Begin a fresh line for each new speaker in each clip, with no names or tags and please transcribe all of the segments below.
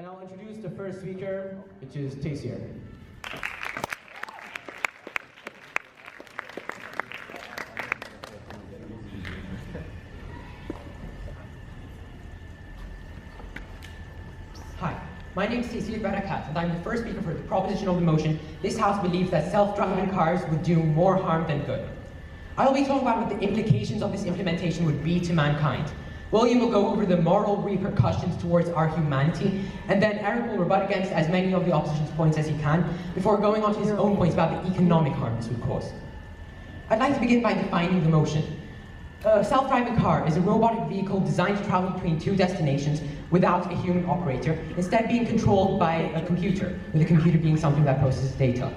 now introduce the first speaker, which is Taysir.
Hi, my name is Taysir and I'm the first speaker for the proposition of the motion. This House believes that self-driving cars would do more harm than good. I will be talking about what the implications of this implementation would be to mankind. William will go over the moral repercussions towards our humanity, and then Eric will rebut against as many of the opposition's points as he can, before going on to his own points about the economic harm this would cause. I'd like to begin by defining the motion. A self-driving car is a robotic vehicle designed to travel between two destinations without a human operator, instead being controlled by a computer, with a computer being something that processes data.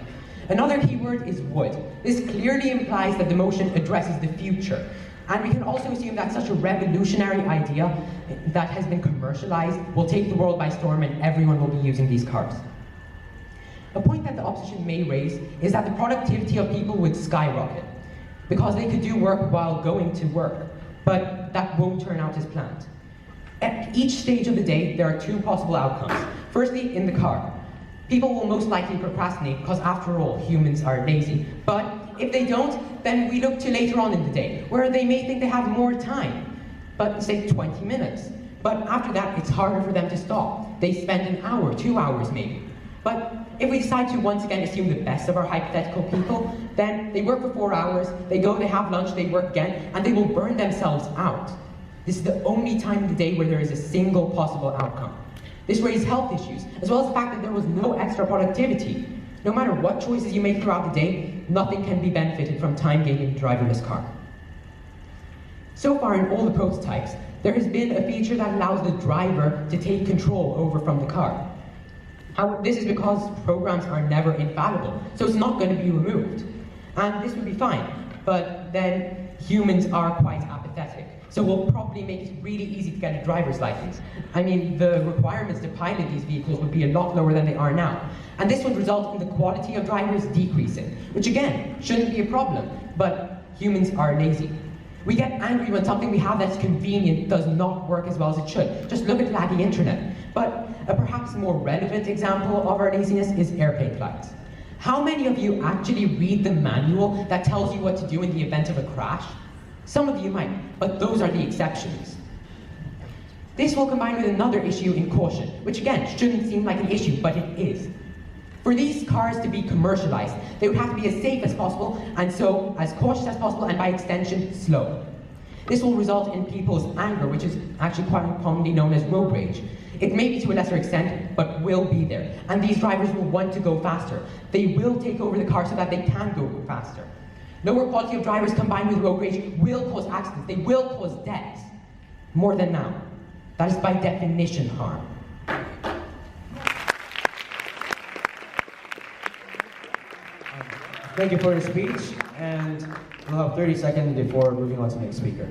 Another keyword is would. This clearly implies that the motion addresses the future. And we can also assume that such a revolutionary idea that has been commercialized will take the world by storm and everyone will be using these cars. A point that the opposition may raise is that the productivity of people would skyrocket, because they could do work while going to work, but that won't turn out as planned. At each stage of the day, there are two possible outcomes. Firstly, in the car. People will most likely procrastinate because, after all, humans are lazy. But if they don't, then we look to later on in the day, where they may think they have more time, but say 20 minutes. But after that, it's harder for them to stop. They spend an hour, 2 hours maybe. But if we decide to once again assume the best of our hypothetical people, then they work for 4 hours, they go, they have lunch, they work again, and they will burn themselves out. This is the only time of the day where there is a single possible outcome. This raised health issues, as well as the fact that there was no extra productivity. No matter what choices you make throughout the day, nothing can be benefited from time gained in a driverless car. So far in all the prototypes, there has been a feature that allows the driver to take control over from the car. This is because programs are never infallible, so it's not going to be removed. And this would be fine, but then humans are quite apathetic. So we'll probably make it really easy to get a driver's license. I mean, the requirements to pilot these vehicles would be a lot lower than they are now. And this would result in the quality of drivers decreasing, which again, shouldn't be a problem, but humans are lazy. We get angry when something we have that's convenient does not work as well as it should. Just look at laggy internet. But a perhaps more relevant example of our laziness is airplane flights. How many of you actually read the manual that tells you what to do in the event of a crash? Some of you might, but those are the exceptions. This will combine with another issue in caution, which again shouldn't seem like an issue, but it is. For these cars to be commercialized, they would have to be as safe as possible, and so as cautious as possible, and by extension, slow. This will result in people's anger, which is actually quite commonly known as road rage. It may be to a lesser extent, but will be there. And these drivers will want to go faster. They will take over the car so that they can go faster. Lower quality of drivers combined with road rage will cause accidents. They will cause deaths. More than now. That is by definition harm.
Thank you for your speech, and we'll have 30 seconds before moving on to the next speaker.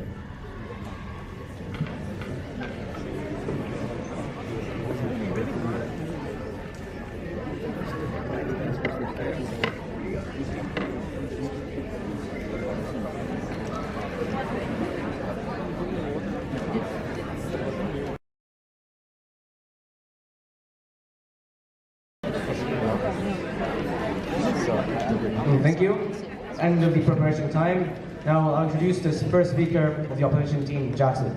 Thank you. End of the preparation time. Now I'll introduce this first speaker of the opposition team, Jaxson.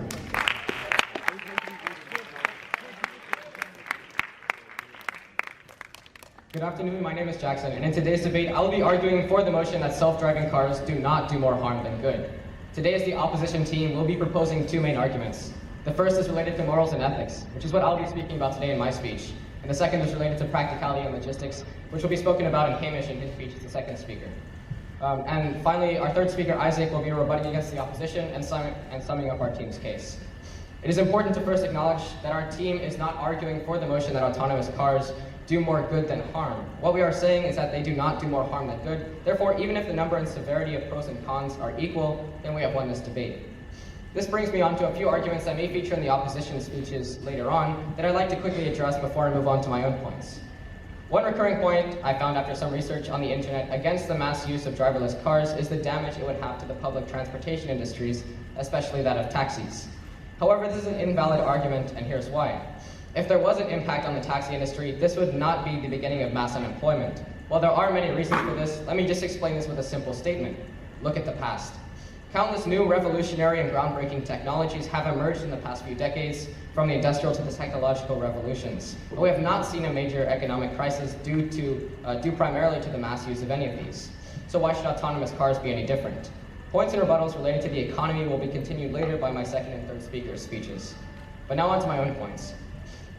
Good afternoon, my name is Jaxson, and in today's debate, I'll be arguing for the motion that self-driving cars do not do more harm than good. Today, as the opposition team, we'll be proposing two main arguments. The first is related to morals and ethics, which is what I'll be speaking about today in my speech. And the second is related to practicality and logistics, which will be spoken about in Hamish in his speech as the second speaker. And finally, our third speaker, Isaac, will be rebutting against the opposition and summing up our team's case. It is important to first acknowledge that our team is not arguing for the motion that autonomous cars do more good than harm. What we are saying is that they do not do more harm than good. Therefore, even if the number and severity of pros and cons are equal, then we have won this debate. This brings me on to a few arguments that may feature in the opposition speeches later on that I'd like to quickly address before I move on to my own points. One recurring point I found after some research on the internet against the mass use of driverless cars is the damage it would have to the public transportation industries, especially that of taxis. However, this is an invalid argument, and here's why. If there was an impact on the taxi industry, this would not be the beginning of mass unemployment. While there are many reasons for this, let me just explain this with a simple statement. Look at the past. Countless new revolutionary and groundbreaking technologies have emerged in the past few decades, from the industrial to the technological revolutions. But we have not seen a major economic crisis due primarily to the mass use of any of these. So why should autonomous cars be any different? Points and rebuttals related to the economy will be continued later by my second and third speakers' speeches. But now on to my own points.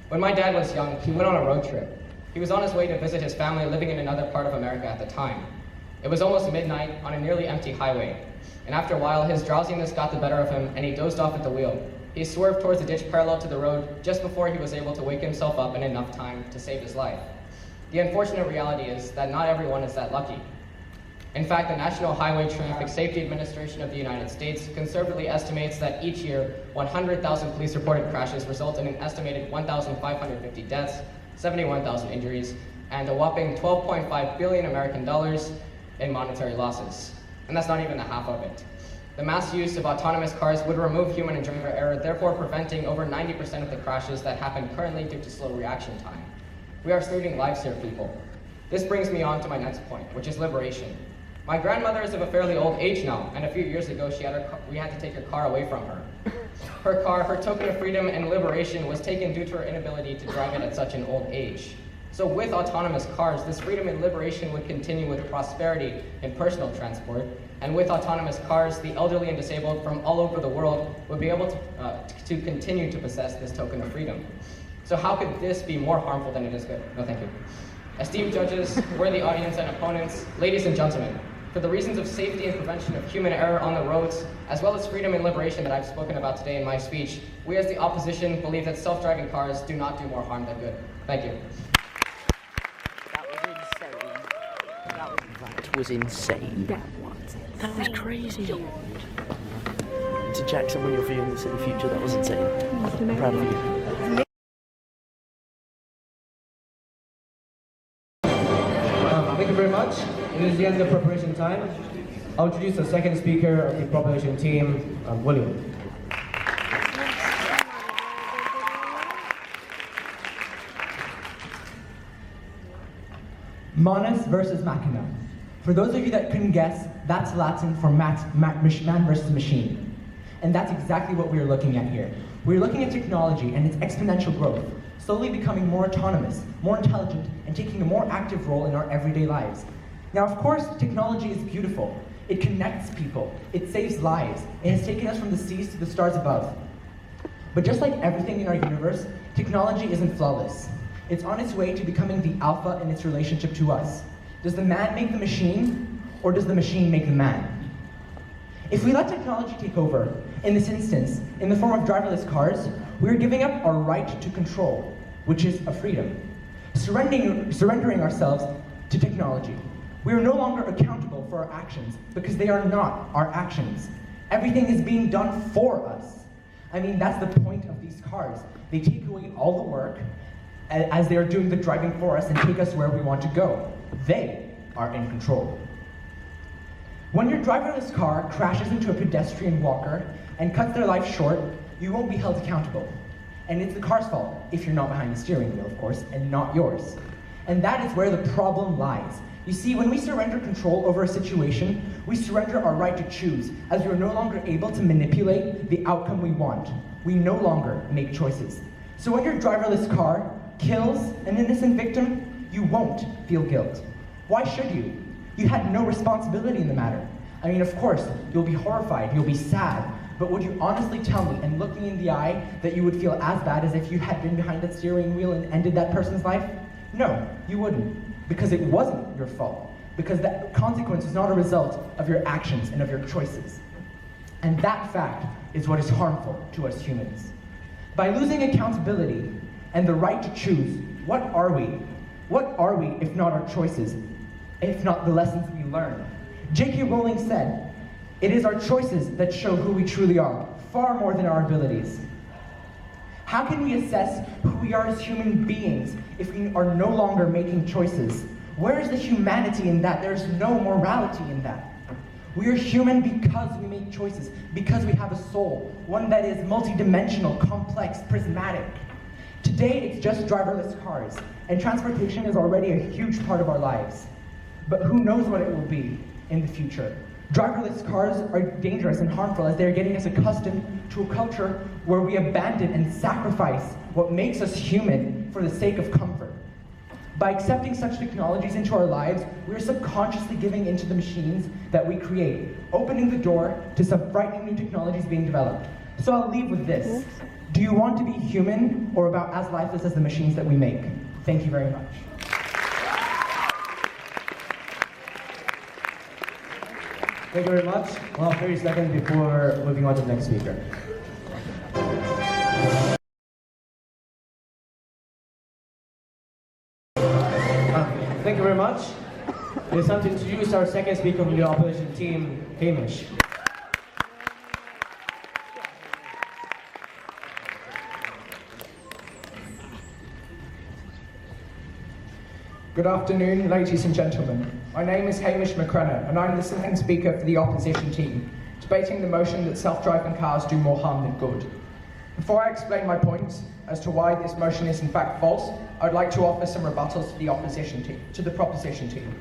When my dad was young, he went on a road trip. He was on his way to visit his family living in another part of America at the time. It was almost midnight on a nearly empty highway, and after a while his drowsiness got the better of him and he dozed off at the wheel. He swerved towards the ditch parallel to the road just before he was able to wake himself up in enough time to save his life. The unfortunate reality is that not everyone is that lucky. In fact, the National Highway Traffic Safety Administration of the United States conservatively estimates that each year, 100,000 police-reported crashes result in an estimated 1,550 deaths, 71,000 injuries, and a whopping $12.5 billion American dollars in monetary losses. And that's not even the half of it. The mass use of autonomous cars would remove human and driver error, therefore preventing over 90% of the crashes that happen currently due to slow reaction time. We are saving lives here, people. This brings me on to my next point, which is liberation. My grandmother is of a fairly old age now, and a few years ago we had to take her car away from her. Her car, her token of freedom and liberation, was taken due to her inability to drive it at such an old age. So with autonomous cars, this freedom and liberation would continue with prosperity in personal transport, and with autonomous cars, the elderly and disabled from all over the world would be able to continue to possess this token of freedom. So how could this be more harmful than it is good? No, thank you. Esteemed judges, worthy audience and opponents, ladies and gentlemen, for the reasons of safety and prevention of human error on the roads, as well as freedom and liberation that I've spoken about today in my speech, we as the opposition believe that self-driving cars do not do more harm than good. Thank you.
That was insane. That was crazy. To Jaxson, when you're viewing this in the future, that was insane. I'm proud of you.
Thank you very much. It is the end of preparation time. I'll introduce the second speaker of the proposition team, William.
Manus versus machina. For those of you that couldn't guess, that's Latin for man versus machine. And that's exactly what we're looking at here. We're looking at technology and its exponential growth, slowly becoming more autonomous, more intelligent, and taking a more active role in our everyday lives. Now, of course, technology is beautiful. It connects people. It saves lives. It has taken us from the seas to the stars above. But just like everything in our universe, technology isn't flawless. It's on its way to becoming the alpha in its relationship to us. Does the man make the machine, or does the machine make the man? If we let technology take over, in this instance, in the form of driverless cars, we're giving up our right to control, which is a freedom. Surrendering ourselves to technology. We are no longer accountable for our actions because they are not our actions. Everything is being done for us. I mean, that's the point of these cars. They take away all the work as they are doing the driving for us and take us where we want to go. They are in control. When your driverless car crashes into a pedestrian walker and cuts their life short, you won't be held accountable. And it's the car's fault, if you're not behind the steering wheel, of course, and not yours. And that is where the problem lies. You see, when we surrender control over a situation, we surrender our right to choose, as we are no longer able to manipulate the outcome we want. We no longer make choices. So when your driverless car kills an innocent victim, you won't feel guilt. Why should you? You had no responsibility in the matter. I mean, of course, you'll be horrified, you'll be sad, but would you honestly tell me, and look me in the eye, that you would feel as bad as if you had been behind that steering wheel and ended that person's life? No, you wouldn't. Because it wasn't your fault. Because that consequence is not a result of your actions and of your choices. And that fact is what is harmful to us humans. By losing accountability and the right to choose, what are we? What are we if not our choices, if not the lessons we learn? J.K. Rowling said, "It is our choices that show who we truly are, far more than our abilities." How can we assess who we are as human beings if we are no longer making choices? Where is the humanity in that? There's no morality in that. We are human because we make choices, because we have a soul, one that is multidimensional, complex, prismatic. To Today, it's just driverless cars, and transportation is already a huge part of our lives. But who knows what it will be in the future? Driverless cars are dangerous and harmful as they're getting us accustomed to a culture where we abandon and sacrifice what makes us human for the sake of comfort. By accepting such technologies into our lives, we are subconsciously giving into the machines that we create, opening the door to some frightening new technologies being developed. So I'll leave with this. Do you want to be human or about as lifeless as the machines that we make? Thank you very much.
Thank you very much. Well, 30 seconds before moving on to the next speaker. Thank you very much. It's time to introduce our second speaker from the opposition team, Hamish.
Good afternoon, ladies and gentlemen. My name is Hamish McCrenna, and I'm the second speaker for the opposition team, debating the motion that self-driving cars do more harm than good. Before I explain my points as to why this motion is in fact false, I'd like to offer some rebuttals to the proposition team.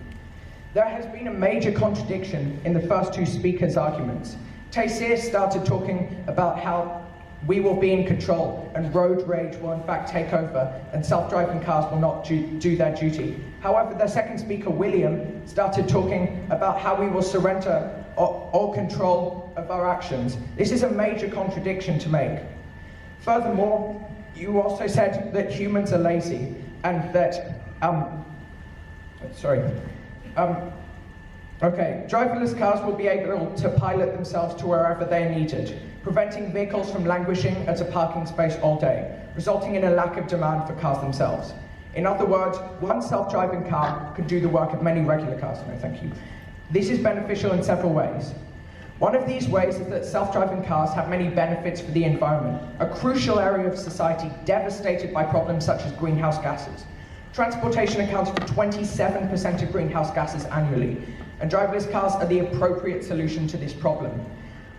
There has been a major contradiction in the first two speakers' arguments. Taysir started talking about how we will be in control and road rage will in fact take over and self-driving cars will not do their duty. However, the second speaker, William, started talking about how we will surrender all control of our actions. This is a major contradiction to make. Furthermore, you also said that humans are lazy and that, driverless cars will be able to pilot themselves to wherever they are needed, preventing vehicles from languishing at a parking space all day, resulting in a lack of demand for cars themselves. In other words, one self-driving car can do the work of many regular cars. No, thank you. This is beneficial in several ways. One of these ways is that self-driving cars have many benefits for the environment, a crucial area of society devastated by problems such as greenhouse gases. Transportation accounts for 27% of greenhouse gases annually, and driverless cars are the appropriate solution to this problem.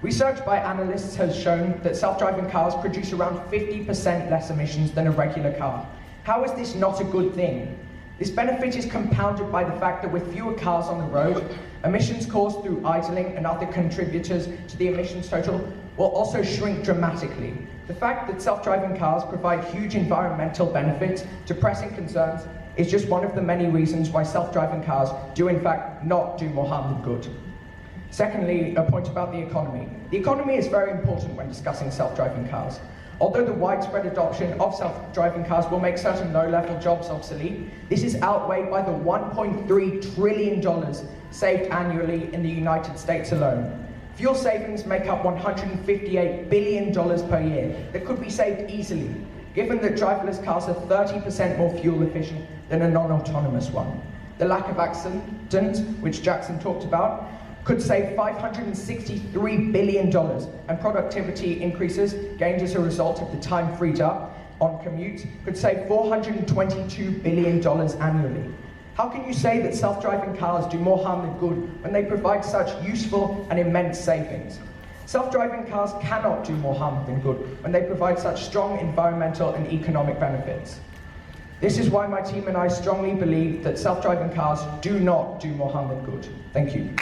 Research by analysts has shown that self-driving cars produce around 50% less emissions than a regular car. How is this not a good thing? This benefit is compounded by the fact that with fewer cars on the road, emissions caused through idling and other contributors to the emissions total will also shrink dramatically. The fact that self-driving cars provide huge environmental benefits to pressing concerns is just one of the many reasons why self-driving cars do in fact not do more harm than good. Secondly, a point about the economy. The economy is very important when discussing self-driving cars. Although the widespread adoption of self-driving cars will make certain low-level jobs obsolete, this is outweighed by the $1.3 trillion saved annually in the United States alone. Fuel savings make up $158 billion per year that could be saved easily, given that driverless cars are 30% more fuel efficient than a non-autonomous one. The lack of accidents, which Jaxson talked about, could save $563 billion, and productivity increases gained as a result of the time freed up on commute could save $422 billion annually. How can you say that self-driving cars do more harm than good when they provide such useful and immense savings? Self-driving cars cannot do more harm than good when they provide such strong environmental and economic benefits. This is why my team and I strongly believe that self-driving cars do not do more harm than good. Thank you.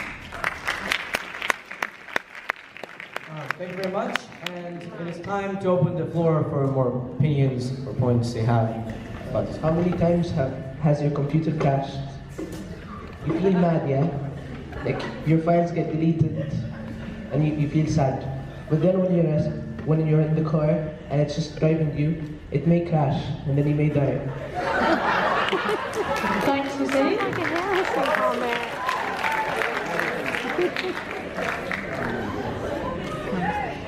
Thank you very much, and it is time to open the floor for more opinions or points they have about this.
How many times has your computer crashed? You feel mad, yeah? Like your files get deleted and you feel sad. But then when you're in the car and it's just driving you, it may crash and then you may die.
Thanks for saying.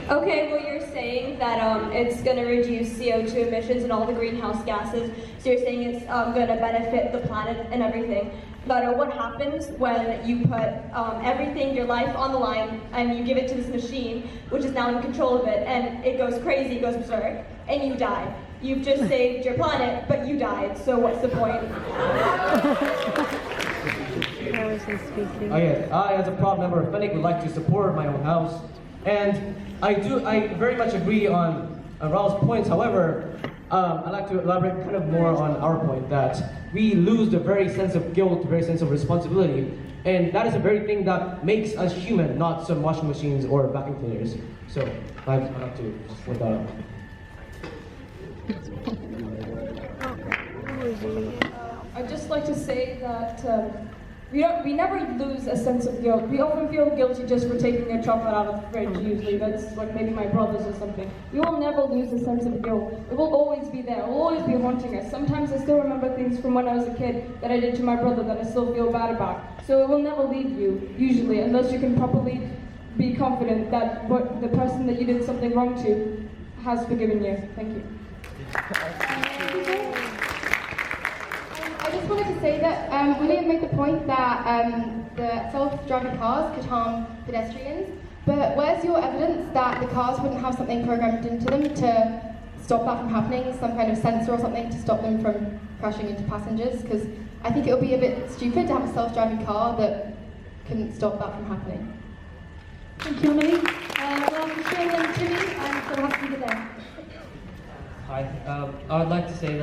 Okay, well you're saying that it's going to reduce CO2 emissions and all the greenhouse gases, so you're saying it's going to benefit the planet and everything. But what happens when you put everything, your life on the line, and you give it to this machine, which is now in control of it, and it goes crazy, goes berserk, and you die? You've just saved your planet, but you died, so what's the point?
How is he speaking?
Oh yes, I as a proud member of Fenwick would like to support my own house, and I very much agree on Ryle's points. However, I'd like to elaborate kind of more on our point that we lose the very sense of guilt, the very sense of responsibility, and that is the very thing that makes us human, not some washing machines or vacuum cleaners. So I'd like to just point that out.
I'd just like to say that we never lose a sense of guilt. We often feel guilty just for taking a chocolate out of the fridge, usually. That's like maybe my brothers or something. We will never lose a sense of guilt. It will always be there. It will always be haunting us. Sometimes I still remember things from when I was a kid that I did to my brother that I still feel bad about. So it will never leave you, usually, unless you can properly be confident that the person that you did something wrong to has forgiven you. Thank you.
I just wanted to say that William made the point that the self-driving cars could harm pedestrians, but where's your evidence that the cars wouldn't have something programmed into them to stop that from happening, some kind of sensor or something to stop them from crashing into passengers? Because I think it would be a bit stupid to have a self-driving car that couldn't stop that from happening.
Thank you, Emily. Well, Michelle and Timmy, I'm so happy to be there.
Hi, I would like to say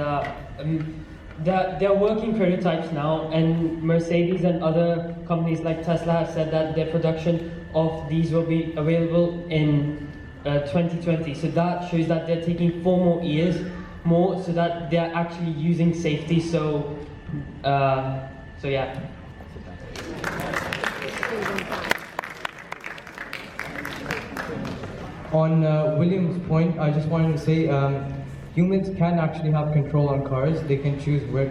that they're working prototypes now, and Mercedes and other companies like Tesla have said that their production of these will be available in 2020. So that shows that they're taking 4 more years more, so that they're actually using safety. So yeah.
On William's point, I just wanted to say humans can actually have control on cars. They can choose where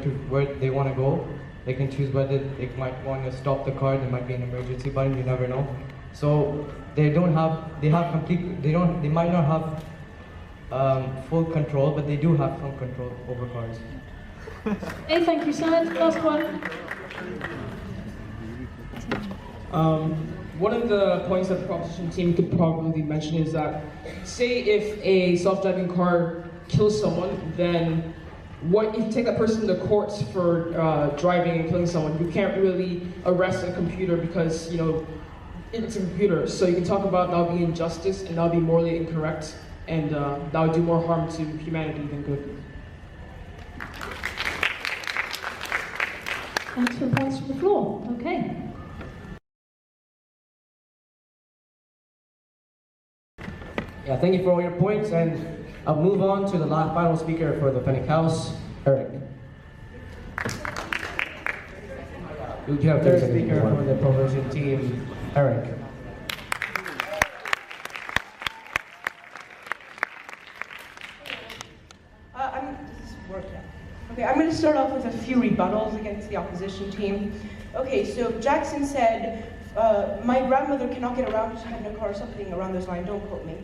they want to go. They can choose whether they might want to stop the car. There might be an emergency button. You never know. So they might not have full control, but they do have some control over cars.
Hey, thank you, Simon. Last one.
One of the points that the proposition team could probably mention is that, say if a self-driving car kills someone, then if you take that person to courts for driving and killing someone, you can't really arrest a computer because, it's a computer. So you can talk about that would be injustice and that would be morally incorrect, and that would do more harm to humanity than good.
Thanks for the points from the floor. Okay.
Yeah, thank you for all your points, and I'll move on to the final speaker for the Fenwick House, Eric. You have third speaker for the proposition team, Eric.
Okay, I'm going to start off with a few rebuttals against the opposition team. Okay, so Jaxson said, my grandmother cannot get around to having a car or something around those lines, don't quote me.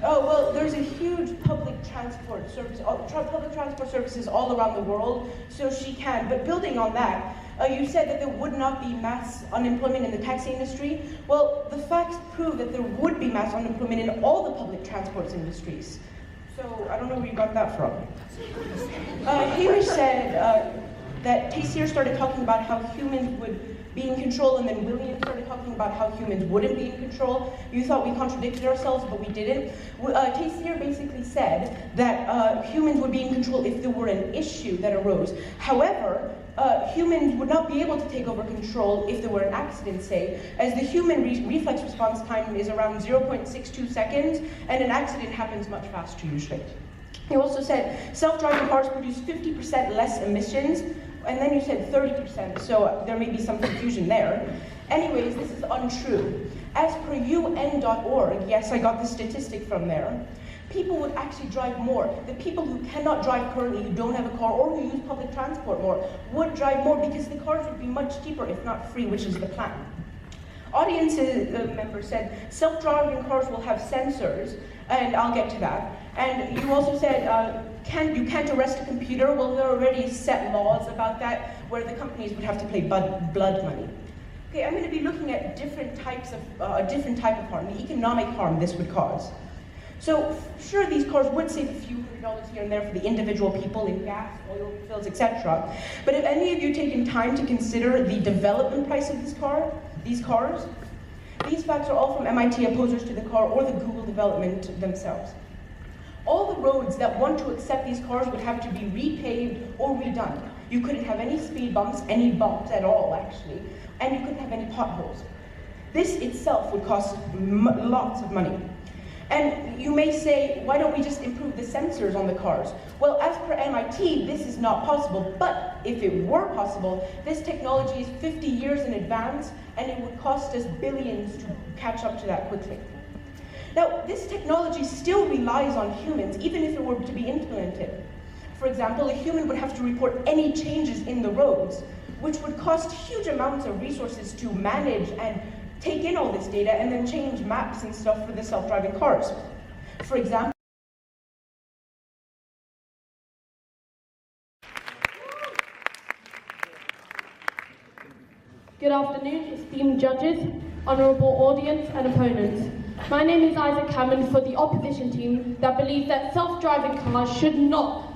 Oh, well, there's a huge public transport services all around the world, so she can. But building on that, you said that there would not be mass unemployment in the taxi industry. Well, the facts prove that there would be mass unemployment in all the public transport industries. So I don't know where you got that from. Hamish said that Taysir started talking about how humans would be in control, and then William started talking about how humans wouldn't be in control. You thought we contradicted ourselves, but we didn't. Taysir basically said that humans would be in control if there were an issue that arose. However, humans would not be able to take over control if there were an accident, say, as the human reflex response time is around 0.62 seconds, and an accident happens much faster usually. He also said self-driving cars produce 50% less emissions, and then you said 30%, so there may be some confusion there. Anyways, this is untrue. As per UN.org, yes, I got the statistic from there, people would actually drive more. The people who cannot drive currently, who don't have a car, or who use public transport more, would drive more because the cars would be much cheaper, if not free, which is the plan. Audience member said self-driving cars will have sensors, and I'll get to that. And you also said you can't arrest a computer. Well, there are already set laws about that, where the companies would have to pay blood money. Okay, I'm going to be looking at different types of a different type of harm, the economic harm this would cause. So, sure, these cars would save a few $100 here and there for the individual people in gas, oil fills, etc. But have any of you taken time to consider the development price of these cars? These facts are all from MIT opposers to the car or the Google development themselves. All the roads that want to accept these cars would have to be repaved or redone. You couldn't have any speed bumps, any bumps at all, actually, and you couldn't have any potholes. This itself would cost lots of money. And you may say, why don't we just improve the sensors on the cars? Well, as per MIT, this is not possible, but if it were possible, this technology is 50 years in advance, and it would cost us billions to catch up to that quickly. Now, this technology still relies on humans, even if it were to be implemented. For example, a human would have to report any changes in the roads, which would cost huge amounts of resources to manage and take in all this data and then change maps and stuff for the self-driving cars. For example,
Good afternoon, esteemed judges, honourable audience and opponents. My name is Isaac Hammond for the opposition team that believes that self-driving cars do not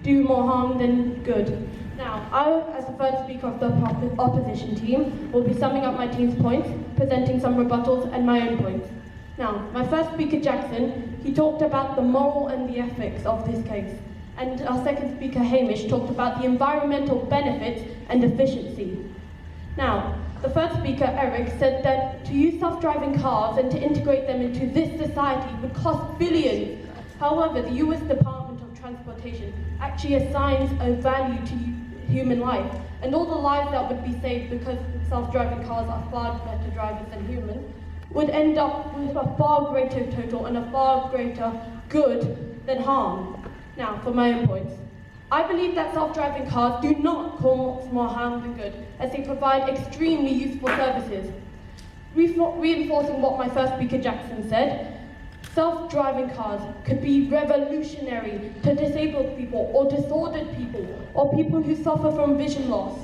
do more harm than good. Now, I, as the first speaker of the opposition team, will be summing up my team's points, presenting some rebuttals and my own points. Now, my first speaker, Jaxson, he talked about the moral and the ethics of this case. And our second speaker, Hamish, talked about the environmental benefits and efficiency. Now, the first speaker, Eric, said that to use self-driving cars and to integrate them into this society would cost billions. However, the US Department of Transportation actually assigns a value to human life, and all the lives that would be saved because self-driving cars are far better drivers than humans would end up with a far greater total and a far greater good than harm. Now, for my own points. I believe that self-driving cars do not cause more harm than good, as they provide extremely useful services. Reinforcing what my first speaker, Jaxson, said, self-driving cars could be revolutionary to disabled people or disordered people or people who suffer from vision loss.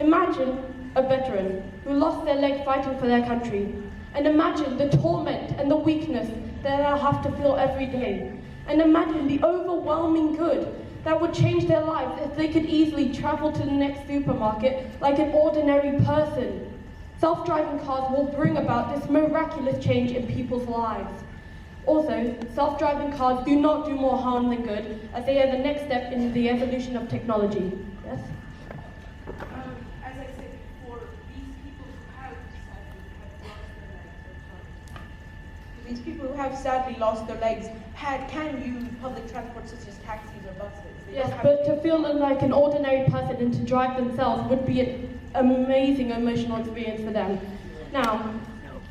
Imagine a veteran who lost their leg fighting for their country, and imagine the torment and the weakness that they'll have to feel every day, and imagine the overwhelming good that would change their lives if they could easily travel to the next supermarket like an ordinary person. Self-driving cars will bring about this miraculous change in people's lives. Also, self-driving cars do not do more harm than good, as they are the next step in the evolution of technology. Yes?
as I said before, these people who have sadly lost their legs can use public transport such as taxis or buses. They
Yes,
don't have
but to feel like an ordinary person and to drive themselves would be an amazing emotional experience for them. Now,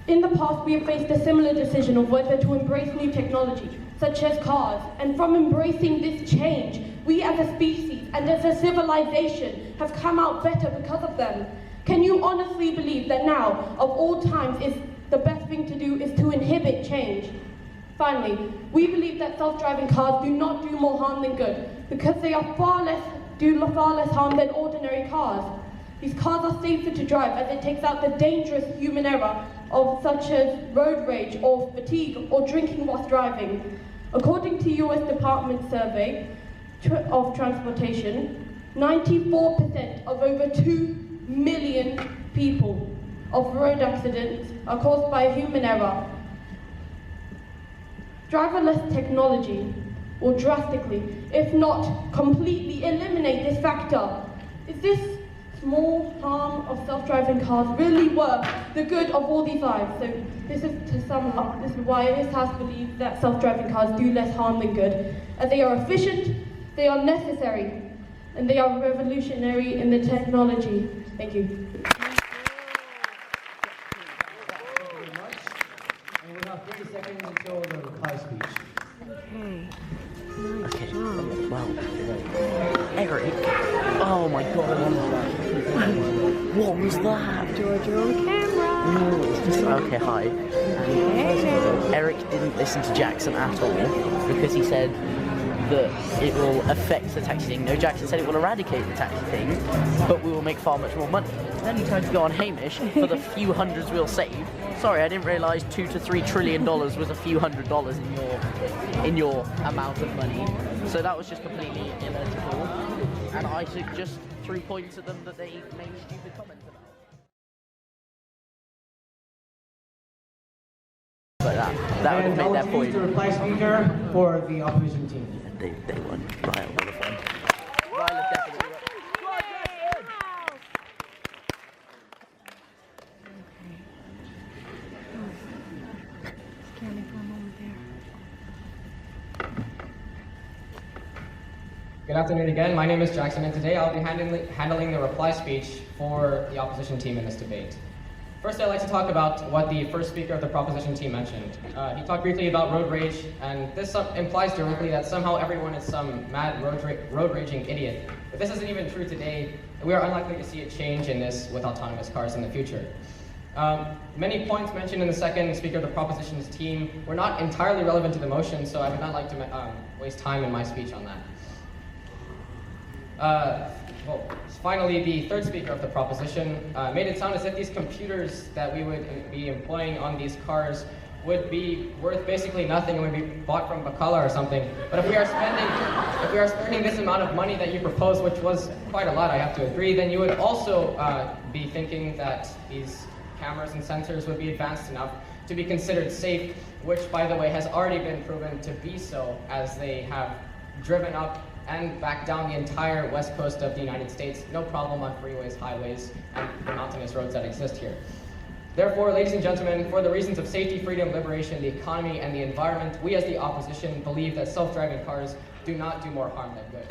in the past we have faced a similar decision of whether to embrace new technology, such as cars, and from embracing this change, we as a species and as a civilization have come out better because of them. Can you honestly believe that now, of all times, the best thing to do is to inhibit change? Finally, we believe that self-driving cars do not do more harm than good, because they are do far less harm than ordinary cars. These cars are safer to drive as it takes out the dangerous human error such as road rage or fatigue or drinking whilst driving. According to US Department survey of transportation, 94% of over 2 million people of road accidents are caused by human error. Driverless technology will drastically, if not completely, eliminate this factor. Is this small harm of self-driving cars really worth the good of all these lives? So this is to sum up, this is why this House believes that self-driving cars do less harm than good, as they are efficient, they are necessary, and they are revolutionary in the technology. Thank you.
And we have 50 seconds until the reply speech.
Okay, well, Eric, oh my god, what was that?
George, you're on camera.
It's just, okay, hi. Eric didn't listen to Jaxson at all because he said that it will affect the taxi thing. No, Jaxson said it will eradicate the taxi thing, but we will make far much more money. Then he tried to go on Hamish for the few hundreds we'll save. Sorry, I didn't realise $2 to $3 trillion was a few $100s in your amount of money. So that was just completely illogical. And I just threw points at them that they made stupid comments about. Like that. That would
And
have
I
made their
will
point.
choose the reply speaker for the opposition team.
They won. Ryle would have won. Ryle definitely won.
Good afternoon again. My name is Jaxson, and today I'll be handling the reply speech for the opposition team in this debate. First, I'd like to talk about what the first speaker of the proposition team mentioned. He talked briefly about road rage, and this implies directly that somehow everyone is some mad road raging idiot. But this isn't even true today, and we are unlikely to see a change in this with autonomous cars in the future. Many points mentioned in the second speaker of the propositions team were not entirely relevant to the motion, so I would not like to waste time in my speech on that. Well, finally, the third speaker of the proposition made it sound as if these computers that we would be employing on these cars would be worth basically nothing and would be bought from Bacala or something. But if we are spending this amount of money that you propose, which was quite a lot, I have to agree, then you would also be thinking that these cameras and sensors would be advanced enough to be considered safe, which, by the way, has already been proven to be so, as they have driven up and back down the entire west coast of the United States, no problem on freeways, highways, and the mountainous roads that exist here. Therefore, ladies and gentlemen, for the reasons of safety, freedom, liberation, the economy, and the environment, we as the opposition believe that self-driving cars do not do more harm than good.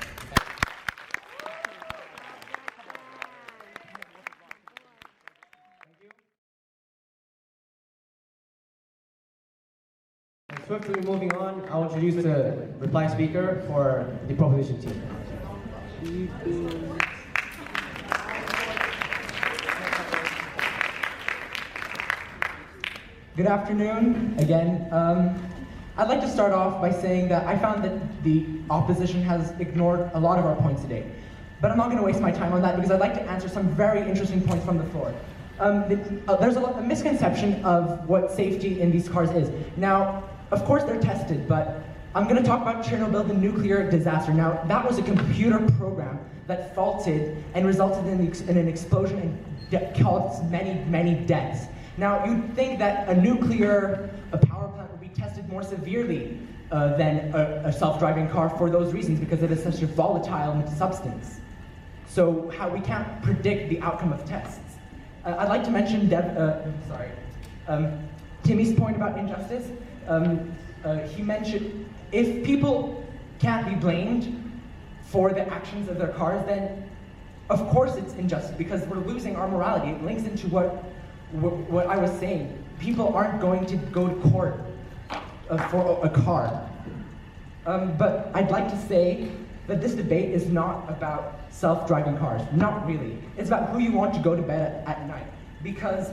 Swiftly moving on, I'll introduce the reply speaker for the proposition team.
Good afternoon again. I'd like to start off by saying that I found that the opposition has ignored a lot of our points today. But I'm not going to waste my time on that because I'd like to answer some very interesting points from the floor. There's a misconception of what safety in these cars is. Now, of course they're tested, but I'm going to talk about Chernobyl, the nuclear disaster. Now, that was a computer program that faulted and resulted in an explosion and caused many, many deaths. Now, you'd think that a nuclear power plant would be tested more severely than a self-driving car for those reasons, because it is such a volatile substance. So we can't predict the outcome of tests. I'd like to mention Timmy's point about injustice. He mentioned if people can't be blamed for the actions of their cars, then of course it's injustice because we're losing our morality. It links into what I was saying. People aren't going to go to court for a car. But I'd like to say that this debate is not about self-driving cars. Not really. It's about who you want to go to bed at night. Because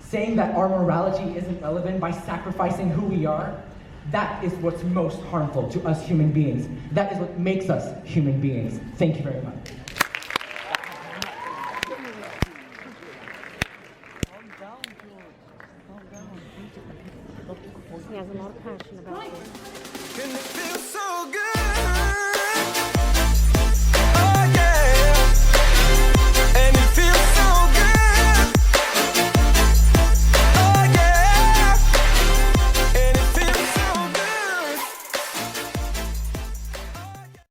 saying that our morality isn't relevant by sacrificing who we are, that is what's most harmful to us human beings. That is what makes us human beings. Thank you very much.
He has a lot of passion about this.